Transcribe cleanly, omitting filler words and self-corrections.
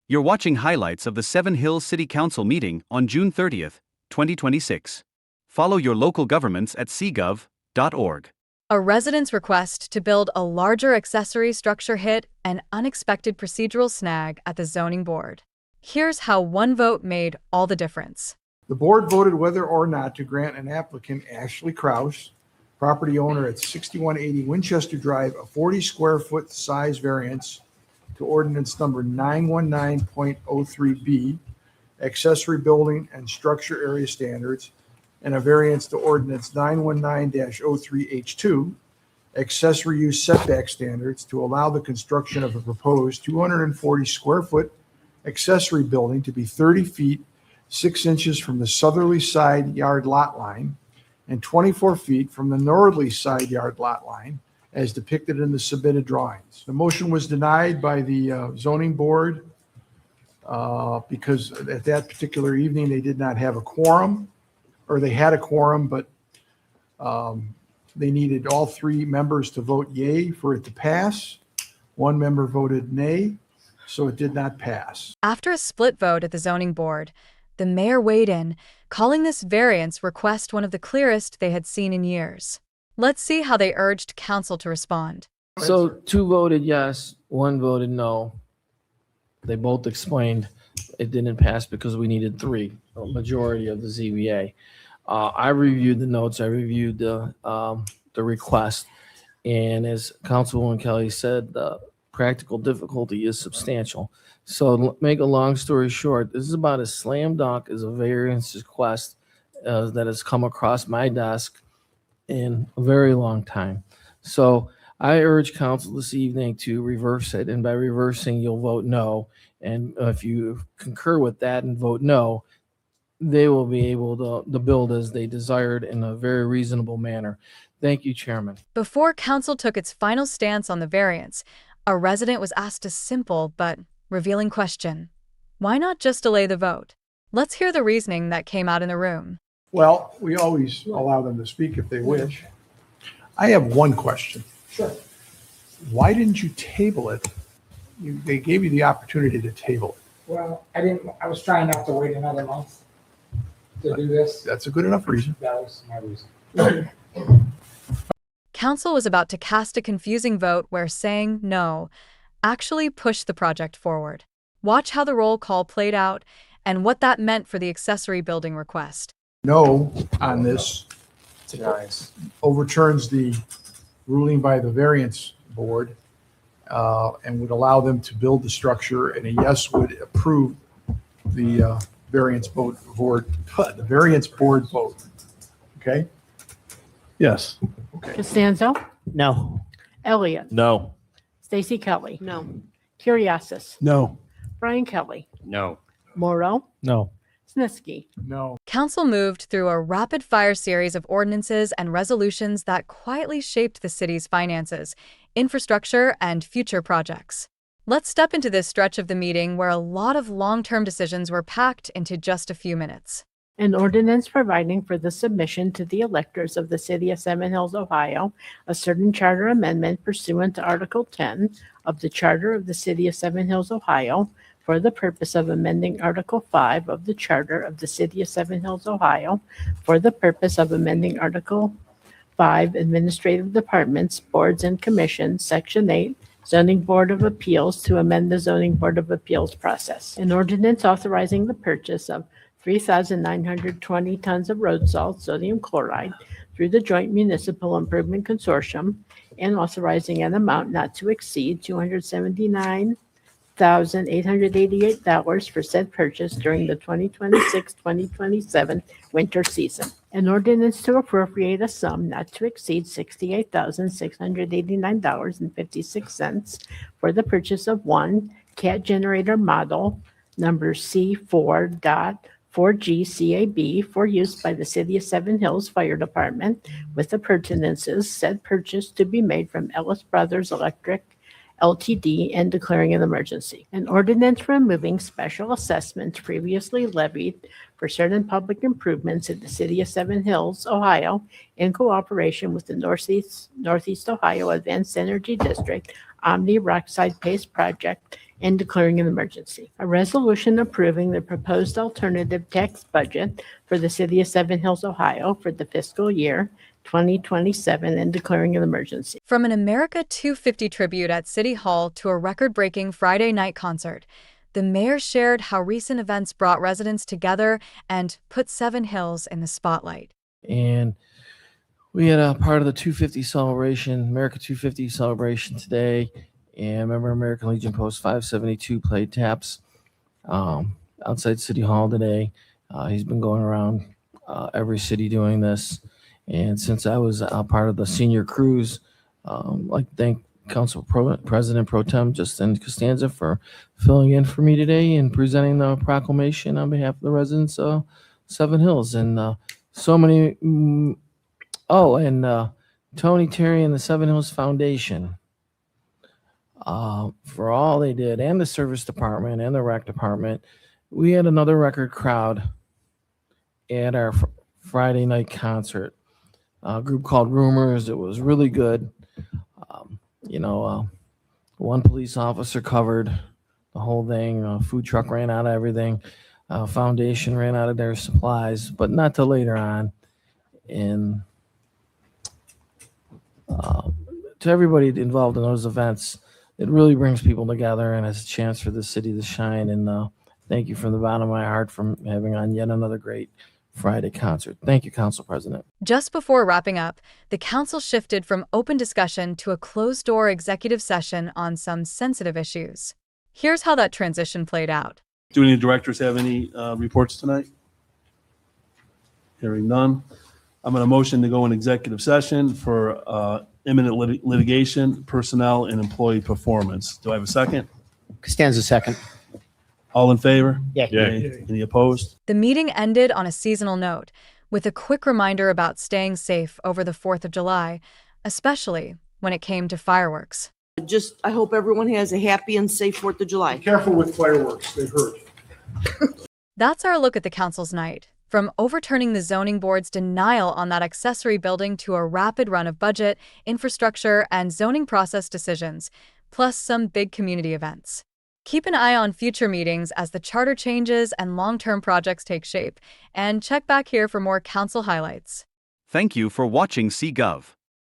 You're watching highlights of the Seven Hills City Council meeting on June 30th, 2026. Follow your local governments at cgov.org. A resident's request to build a larger accessory structure hit an unexpected procedural snag at the zoning board. Here's how one vote made all the difference. The board voted whether or not to grant an applicant, Ashley Kraus, property owner at 6180 Winchester Drive, a 40 square foot size variance to ordinance number 919.03B, accessory building and structure area standards, and a variance to ordinance 919-03H2, accessory use setback standards, to allow the construction of a proposed 240 square foot accessory building to be 30 feet 6 inches from the southerly side yard lot line and 24 feet from the northerly side yard lot line, as depicted in the submitted drawings. The motion was denied by the zoning board because at that particular evening, they did not have a quorum, or they had a quorum, but they needed all three members to vote yay for it to pass. One member voted nay, so it did not pass. After a split vote at the zoning board, the mayor weighed in, calling this variance request one of the clearest they had seen in years. Let's see how they urged council to respond. So 2 voted yes, 1 voted no. They both explained it didn't pass because we needed 3, a majority of the ZBA. I reviewed the notes, I reviewed the request, and as Councilwoman Kelly said, the practical difficulty is substantial. So to make a long story short, this is about as slam dunk as a variance request that has come across my desk in a very long time. So I urge council this evening to reverse it, and by reversing, you'll vote no. And if you concur with that and vote no, they will be able to build as they desired in a very reasonable manner. Thank you, Chairman. Before council took its final stance on the variance, a resident was asked a simple but revealing question. Why not just delay the vote? Let's hear the reasoning that came out in the room. Well, we always allow them to speak if they wish. I have one question. Sure. Why didn't you table it? They gave you the opportunity to table it. Well, I was trying not to wait another month to do this. That's a good enough reason. That was my reason. Council was about to cast a confusing vote where saying no actually pushed the project forward. Watch how the roll call played out and what that meant for the accessory building request. No on this Nice. overturns the ruling by the variance board and would allow them to build the structure, and a yes would approve the variance board vote. Okay? Yes. Costanzo, No. Elliott, No. Stacy Kelly. No. Curriasis, No. Brian Kelly, No. Morrow, No. Snitsky. No. Council moved through a rapid-fire series of ordinances and resolutions that quietly shaped the city's finances, infrastructure, and future projects. Let's step into this stretch of the meeting where a lot of long-term decisions were packed into just a few minutes. An ordinance providing for the submission to the electors of the city of Seven Hills, Ohio, a certain charter amendment pursuant to Article 10 of the Charter of the city of Seven Hills, Ohio, for the purpose of amending Article 5 of the Charter of the city of Seven Hills, Ohio, for the purpose of amending Article 5 Administrative Departments, Boards and Commissions, Section 8, Zoning Board of Appeals, to amend the Zoning Board of Appeals process. An ordinance authorizing the purchase of 3,920 tons of road salt, sodium chloride, through the Joint Municipal Improvement Consortium, and authorizing an amount not to exceed $279,888 for said purchase during the 2026-2027 winter season. An ordinance to appropriate a sum not to exceed $68,689.56 for the purchase of one CAT generator model number C4.4G CAB for use by the City of Seven Hills Fire Department, with appurtenances, said purchase to be made from Ellis Brothers Electric Ltd. And declaring an emergency. An ordinance removing special assessments previously levied for certain public improvements in the City of Seven Hills, Ohio, in cooperation with the Northeast Ohio Advanced Energy District Omni Rockside Pace Project and declaring an emergency. A resolution approving the proposed alternative tax budget for the city of Seven Hills, Ohio for the fiscal year 2027 and declaring an emergency. From an America 250 tribute at City Hall to a record-breaking Friday night concert, the mayor shared how recent events brought residents together and put Seven Hills in the spotlight. And we had a part of the 250 celebration, America 250 celebration today. And remember, American Legion Post 572 played taps outside City Hall today. He's been going around every city doing this. And since I was part of the senior cruise, I'd like to thank President Pro Tem Justin Costanza for filling in for me today and presenting the proclamation on behalf of the residents of Seven Hills. And so many, Tony Terry and the Seven Hills Foundation for all they did, and the service department and the rec department. We had another record crowd at our Friday night concert. A group called Rumors. It was really good. One police officer covered the whole thing. A food truck ran out of everything. Foundation ran out of their supplies, but not till later on. And to everybody involved in those events, it really brings people together and it's a chance for the city to shine. And thank you from the bottom of my heart for having on yet another great Friday concert. Thank you, Council President. Just before wrapping up, the council shifted from open discussion to a closed-door executive session on some sensitive issues. Here's how that transition played out. Do any directors have any reports tonight? Hearing none. I'm going to motion to go in executive session for imminent litigation, personnel, and employee performance. Do I have a second? Costanza second. All in favor? Yay. Yay. Any opposed? The meeting ended on a seasonal note, with a quick reminder about staying safe over the 4th of July, especially when it came to fireworks. I hope everyone has a happy and safe 4th of July. Be careful with fireworks, they hurt. That's our look at the council's night. From overturning the zoning board's denial on that accessory building to a rapid run of budget, infrastructure, and zoning process decisions, plus some big community events. Keep an eye on future meetings as the charter changes and long-term projects take shape, and check back here for more council highlights. Thank you for watching CGov.